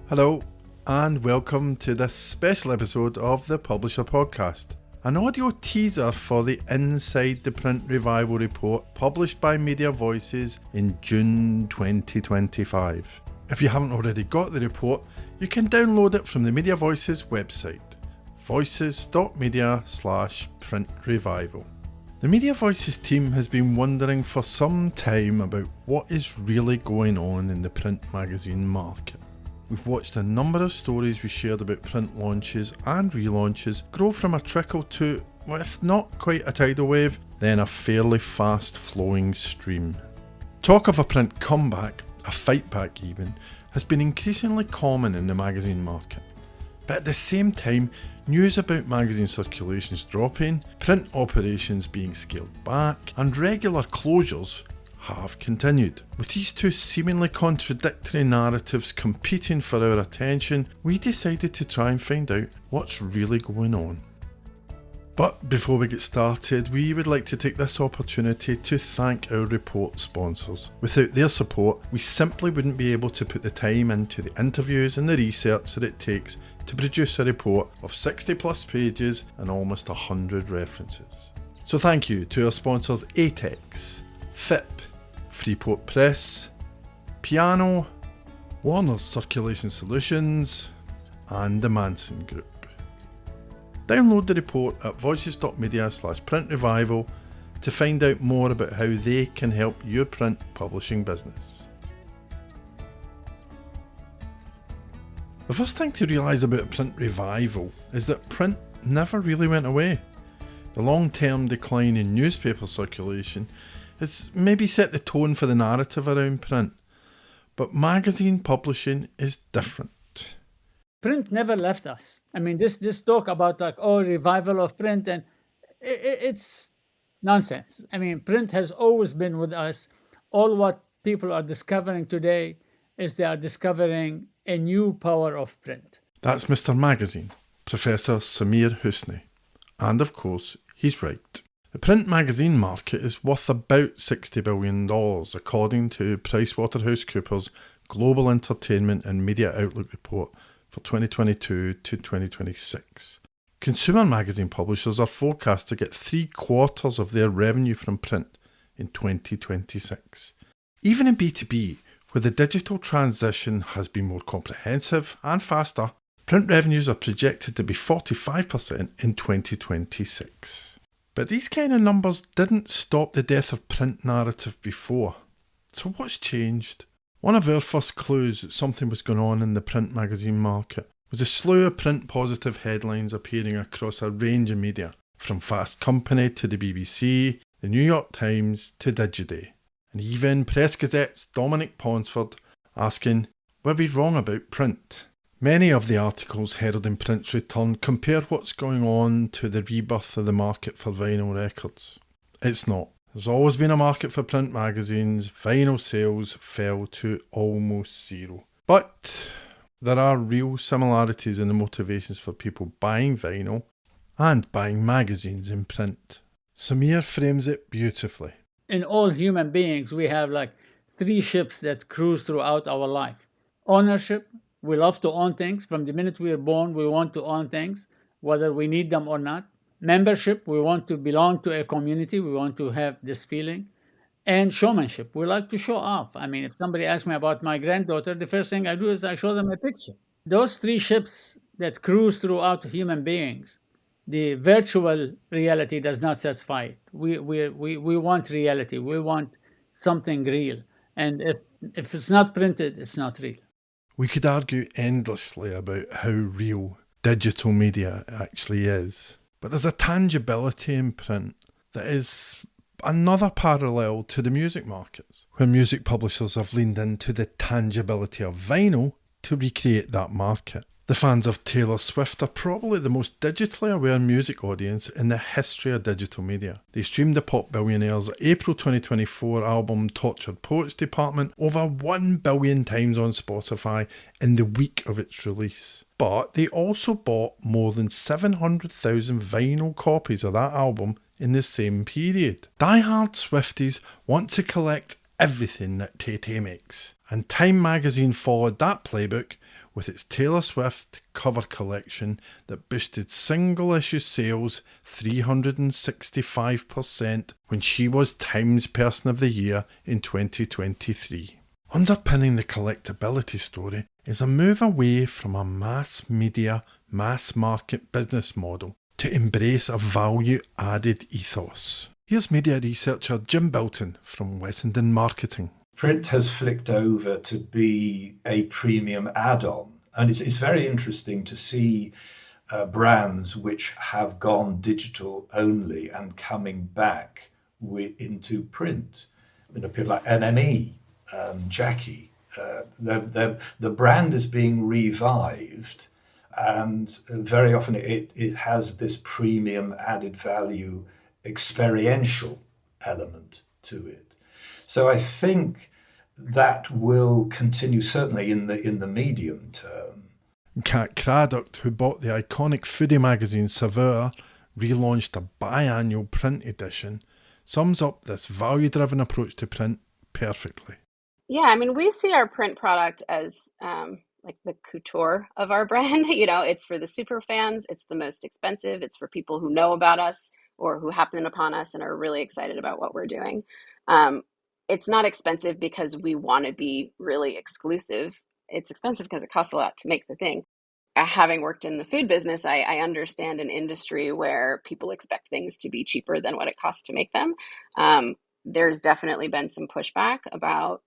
Hello, and welcome to this special episode of the Publisher Podcast, an audio teaser for the Inside the Print Revival report published by Media Voices in June 2025. If you haven't already got the report, you can download it from the Media Voices website, voices.media/printrevival. The Media Voices team has been wondering for some time about what is really going on in the print magazine market. We've watched a number of stories we shared about print launches and relaunches grow from a trickle to, well, if not quite a tidal wave, then a fairly fast flowing stream. Talk of a print comeback, a fight back even, has been increasingly common in the magazine market. But at the same time, news about magazine circulations dropping, print operations being scaled back, and regular closures have continued. With these two seemingly contradictory narratives competing for our attention, we decided to try and find out what's really going on. But before we get started, we would like to take this opportunity to thank our report sponsors. Without their support, we simply wouldn't be able to put the time into the interviews and the research that it takes to produce a report of 60 plus pages and almost 100 references. So thank you to our sponsors ATEX, FIP, Freeport Press, Piano, Warner's Circulation Solutions, and the Manson Group. Download the report at voices.media/printrevival to find out more about how they can help your print publishing business. The first thing to realise about a print revival is that print never really went away. The long-term decline in newspaper circulation has maybe set the tone for the narrative around print, but magazine publishing is different. Print never left us. I mean, this talk about revival of print, and it's nonsense. I mean, print has always been with us. All what people are discovering today is they are discovering a new power of print. That's Mr. Magazine, Professor Samir Husni. And of course, he's right. The print magazine market is worth about $60 billion, according to PricewaterhouseCoopers' Global Entertainment and Media Outlook report for 2022 to 2026. Consumer magazine publishers are forecast to get 3/4 of their revenue from print in 2026. Even in B2B, where the digital transition has been more comprehensive and faster, print revenues are projected to be 45% in 2026. But these kind of numbers didn't stop the death of print narrative before. So what's changed? One of our first clues that something was going on in the print magazine market was a slew of print positive headlines appearing across a range of media, from Fast Company to the BBC, the New York Times to Digiday, and even Press Gazette's Dominic Ponsford asking, were we wrong about print? Many of the articles heralding print's return compare what's going on to the rebirth of the market for vinyl records. It's not. There's always been a market for print magazines. Vinyl sales fell to almost zero. But there are real similarities in the motivations for people buying vinyl and buying magazines in print. Samir frames it beautifully. In all human beings, we have like 3 ships that cruise throughout our life. Ownership. We love to own things. From the minute we are born, we want to own things, whether we need them or not. Membership, we want to belong to a community. We want to have this feeling. And showmanship, we like to show off. I mean, if somebody asks me about my granddaughter, the first thing I do is I show them a picture. Those 3 ships that cruise throughout human beings, the virtual reality does not satisfy it. We want reality. We want something real. And if it's not printed, it's not real. We could argue endlessly about how real digital media actually is, but there's a tangibility in print that is another parallel to the music markets, where music publishers have leaned into the tangibility of vinyl to recreate that market. The fans of Taylor Swift are probably the most digitally aware music audience in the history of digital media. They streamed the pop billionaire's April 2024 album Tortured Poets Department over 1 billion times on Spotify in the week of its release. But they also bought more than 700,000 vinyl copies of that album in the same period. Die-hard Swifties want to collect everything that Tay makes. And Time magazine followed that playbook with its Taylor Swift cover collection that boosted single issue sales 365% when she was Time's Person of the Year in 2023. Underpinning the collectability story is a move away from a mass media, mass market business model to embrace a value-added ethos. Here's media researcher Jim Bilton from Wessenden Marketing. Print has flicked over to be a premium add-on, and it's very interesting to see brands which have gone digital only and coming back into print. People like NME, Jackie, the brand is being revived, and very often it has this premium added value experiential element to it. So I think that will continue, certainly in the medium term. Kat Craddock, who bought the iconic foodie magazine Saveur, relaunched a biannual print edition, sums up this value-driven approach to print perfectly. Yeah, I mean, we see our print product as like the couture of our brand. It's for the super fans. It's the most expensive. It's for people who know about us or who happen upon us and are really excited about what we're doing. It's not expensive because we want to be really exclusive. It's expensive because it costs a lot to make the thing. Having worked in the food business, I understand an industry where people expect things to be cheaper than what it costs to make them. There's definitely been some pushback about,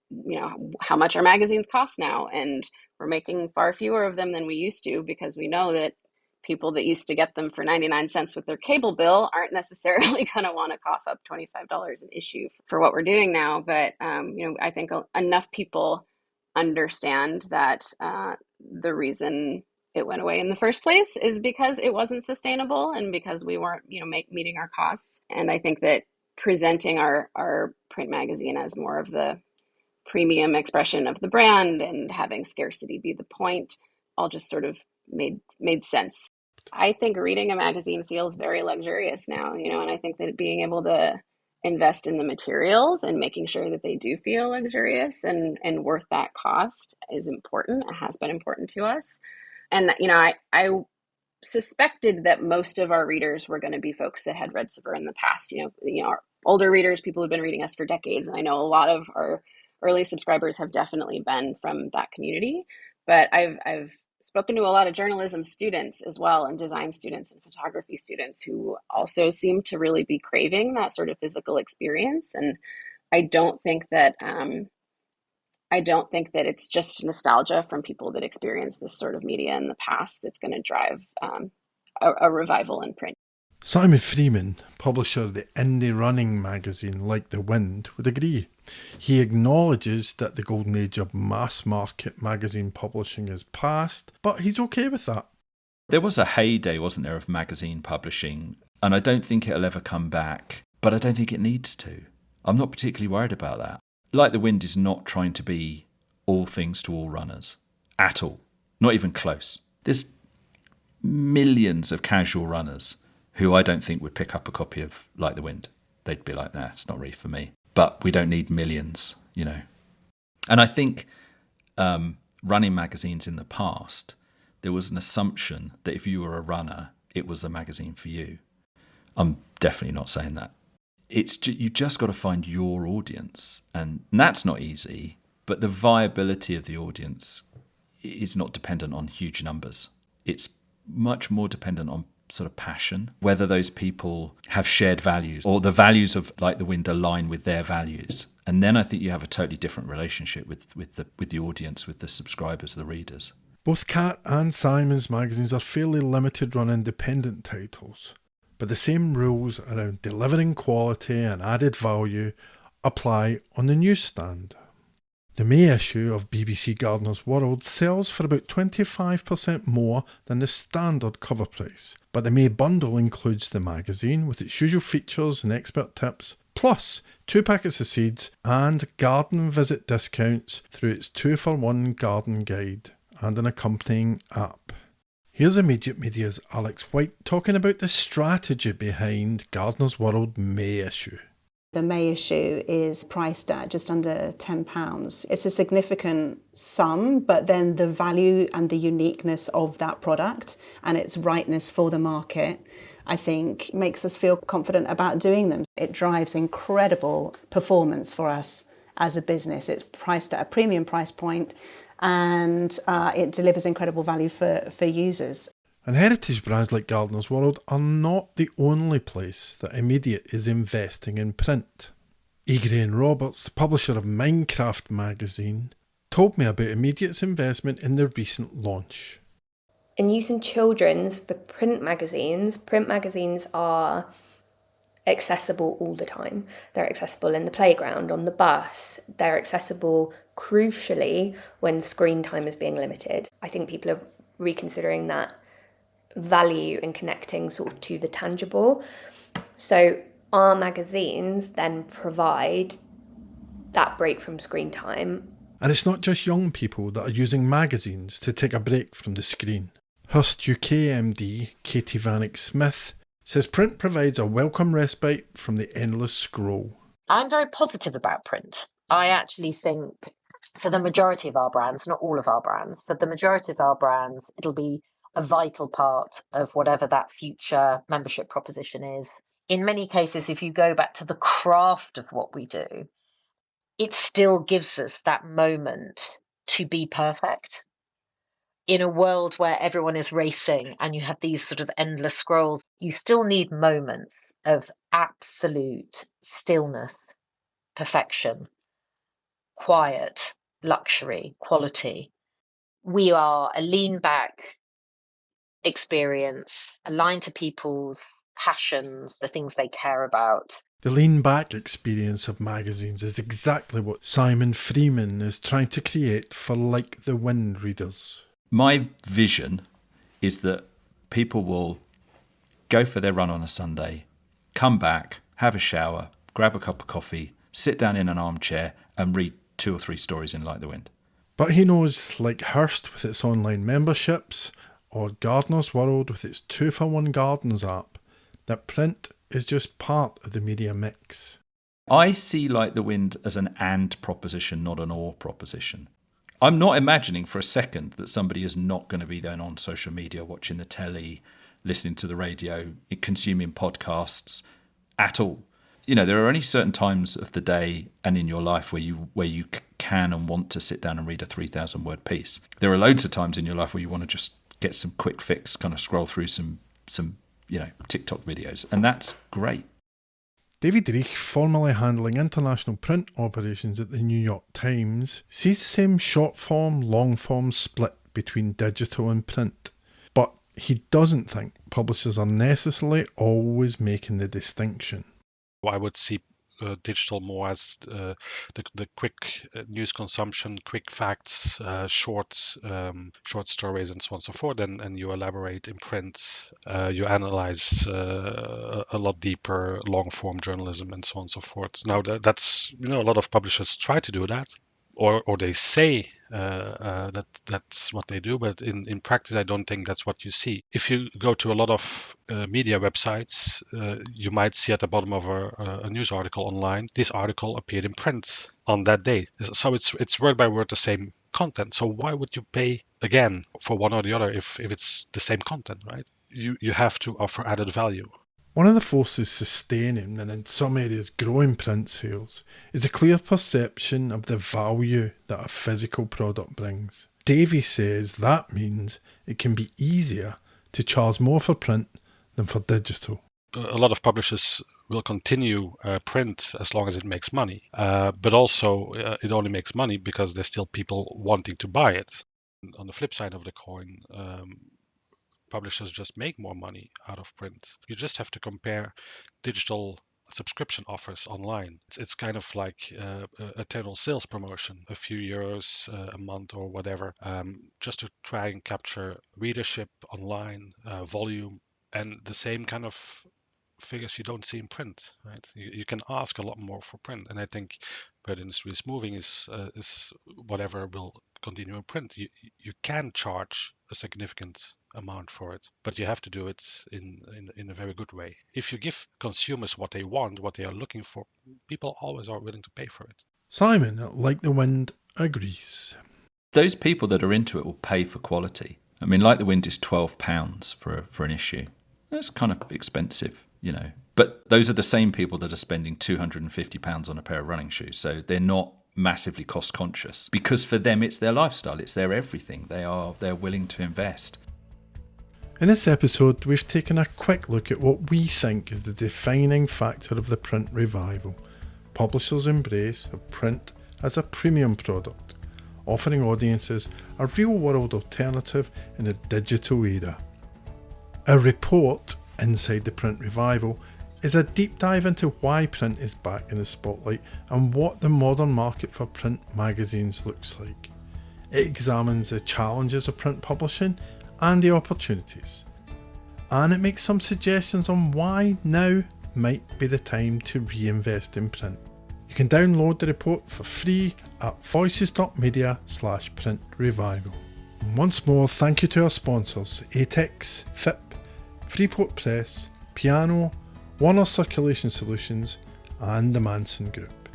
how much our magazines cost now. And we're making far fewer of them than we used to, because we know that people that used to get them for 99 cents with their cable bill aren't necessarily going to want to cough up $25 an issue for what we're doing now. But, I think enough people understand that the reason it went away in the first place is because it wasn't sustainable and because we weren't, meeting our costs. And I think that presenting our print magazine as more of the premium expression of the brand and having scarcity be the point all just sort of made sense. I think reading a magazine feels very luxurious now, and I think that being able to invest in the materials and making sure that they do feel luxurious and worth that cost is important. It has been important to us. And, I suspected that most of our readers were going to be folks that had read Saveur in the past, our older readers, people who've been reading us for decades. And I know a lot of our early subscribers have definitely been from that community, but I've spoken to a lot of journalism students as well, and design students and photography students who also seem to really be craving that sort of physical experience. And I don't think that it's just nostalgia from people that experience this sort of media in the past that's going to drive a revival in print. Simon Freeman, publisher of the indie running magazine Like the Wind, would agree. He acknowledges that the golden age of mass market magazine publishing is past, but he's okay with that. There was a heyday, wasn't there, of magazine publishing, and I don't think it'll ever come back, but I don't think it needs to. I'm not particularly worried about that. Like the Wind is not trying to be all things to all runners at all, not even close. There's millions of casual runners who I don't think would pick up a copy of Like the Wind. They'd be like, nah, it's not really for me. But we don't need millions, And I think running magazines in the past, there was an assumption that if you were a runner, it was a magazine for you. I'm definitely not saying that. You just got to find your audience, and that's not easy. But the viability of the audience is not dependent on huge numbers. It's much more dependent on sort of passion, whether those people have shared values or the values of Like the Wind align with their values. And then I think you have a totally different relationship with the audience, with the subscribers, the readers. Both Kat and Simon's magazines are fairly limited run independent titles, but the same rules around delivering quality and added value apply on the newsstand. The May issue of BBC Gardener's World sells for about 25% more than the standard cover price, but the May bundle includes the magazine with its usual features and expert tips, plus 2 packets of seeds and garden visit discounts through its 2-for-1 garden guide and an accompanying app. Here's Immediate Media's Alex White talking about the strategy behind Gardener's World May issue. The May issue is priced at just under £10. It's a significant sum, but then the value and the uniqueness of that product and its rightness for the market, I think, makes us feel confident about doing them. It drives incredible performance for us as a business. It's priced at a premium price point and it delivers incredible value for users. And heritage brands like Gardener's World are not the only place that Immediate is investing in print. Egray & Roberts, the publisher of Minecraft magazine, told me about Immediate's investment in their recent launch. In using children's for print magazines are accessible all the time. They're accessible in the playground, on the bus. They're accessible, crucially, when screen time is being limited. I think people are reconsidering that value in connecting sort of to the tangible. So our magazines then provide that break from screen time. And it's not just young people that are using magazines to take a break from the screen. Hearst UK MD Katie Vanek-Smith says print provides a welcome respite from the endless scroll. I'm very positive about print. I actually think for the majority of our brands, not all of our brands, for the majority of our brands, it'll be a vital part of whatever that future membership proposition is. In many cases, if you go back to the craft of what we do, it still gives us that moment to be perfect. In a world where everyone is racing and you have these sort of endless scrolls, you still need moments of absolute stillness, perfection, quiet, luxury, quality. We are a lean back experience, aligned to people's passions, the things they care about. The lean back experience of magazines is exactly what Simon Freeman is trying to create for Like the Wind readers. My vision is that people will go for their run on a Sunday, come back, have a shower, grab a cup of coffee, sit down in an armchair and read 2 or 3 stories in Like the Wind. But he knows, like Hearst with its online memberships, or Gardener's World with its 2-for-1 Gardens app, that print is just part of the media mix. I see Like the Wind as an and proposition, not an or proposition. I'm not imagining for a second that somebody is not going to be then on social media, watching the telly, listening to the radio, consuming podcasts at all. You know, there are only certain times of the day and in your life where you can and want to sit down and read a 3,000-word piece. There are loads of times in your life where you want to just get some quick fix, kind of scroll through some TikTok videos, and that's great. David Reich, formerly handling international print operations at the New York Times, sees the same short-form, long-form split between digital and print. But he doesn't think publishers are necessarily always making the distinction. I would see digital more as the quick news consumption, quick facts, short stories, and so on and so forth. And you elaborate in print. You analyze a lot deeper, long form journalism, and so on and so forth. Now that's a lot of publishers try to do that, or they say that's what they do, but in practice, I don't think that's what you see. If you go to a lot of media websites, you might see at the bottom of a news article online, this article appeared in print on that day. So it's word by word the same content. So why would you pay again for one or the other if it's the same content, right? You have to offer added value. One of the forces sustaining and in some areas growing print sales is a clear perception of the value that a physical product brings. Davey says that means it can be easier to charge more for print than for digital. A lot of publishers will continue print as long as it makes money, but also it only makes money because there's still people wanting to buy it. On the flip side of the coin, publishers just make more money out of print. You just have to compare digital subscription offers online. It's kind of like a total sales promotion, a few euros a month or whatever, just to try and capture readership online, volume, and the same kind of figures you don't see in print, right? You can ask a lot more for print, and I think where the industry is moving is whatever will continue in print. You can charge a significant amount for it, but you have to do it in a very good way. If you give consumers what they want, what they are looking for, people always are willing to pay for it. Simon at Like the Wind agrees. Those people that are into it will pay for quality. I mean, Like the Wind is £12 for an issue. That's kind of expensive, you know. But those are the same people that are spending £250 on a pair of running shoes. So they're not massively cost conscious, because for them it's their lifestyle, it's their everything. They're willing to invest. In this episode, we've taken a quick look at what we think is the defining factor of the print revival: publishers' embrace of print as a premium product, offering audiences a real-world alternative in a digital era. Our report, Inside the Print Revival, is a deep dive into why print is back in the spotlight and what the modern market for print magazines looks like. It examines the challenges of print publishing and the opportunities. And it makes some suggestions on why now might be the time to reinvest in print. You can download the report for free at voices.media/print revival. And once more, thank you to our sponsors: ATEX, FIP, Freeport Press, Piano, Warner Circulation Solutions, and the Manson Group.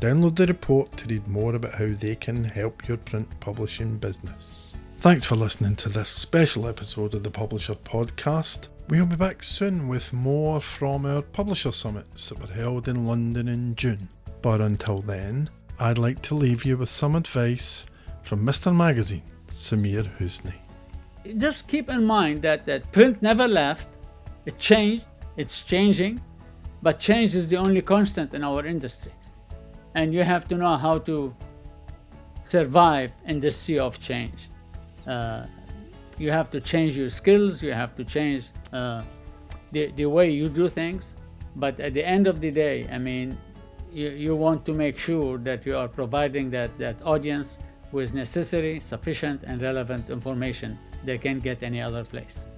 Download the report to read more about how they can help your print publishing business. Thanks for listening to this special episode of the Publisher Podcast. We'll be back soon with more from our Publisher Summits that were held in London in June. But until then, I'd like to leave you with some advice from Mr. Magazine, Samir Husni. Just keep in mind that print never left. It changed. It's changing, but change is the only constant in our industry. And you have to know how to survive in the sea of change. You have to change your skills, you have to change the way you do things. But at the end of the day, I mean, you want to make sure that you are providing that audience with necessary, sufficient, and relevant information they can't get any other place.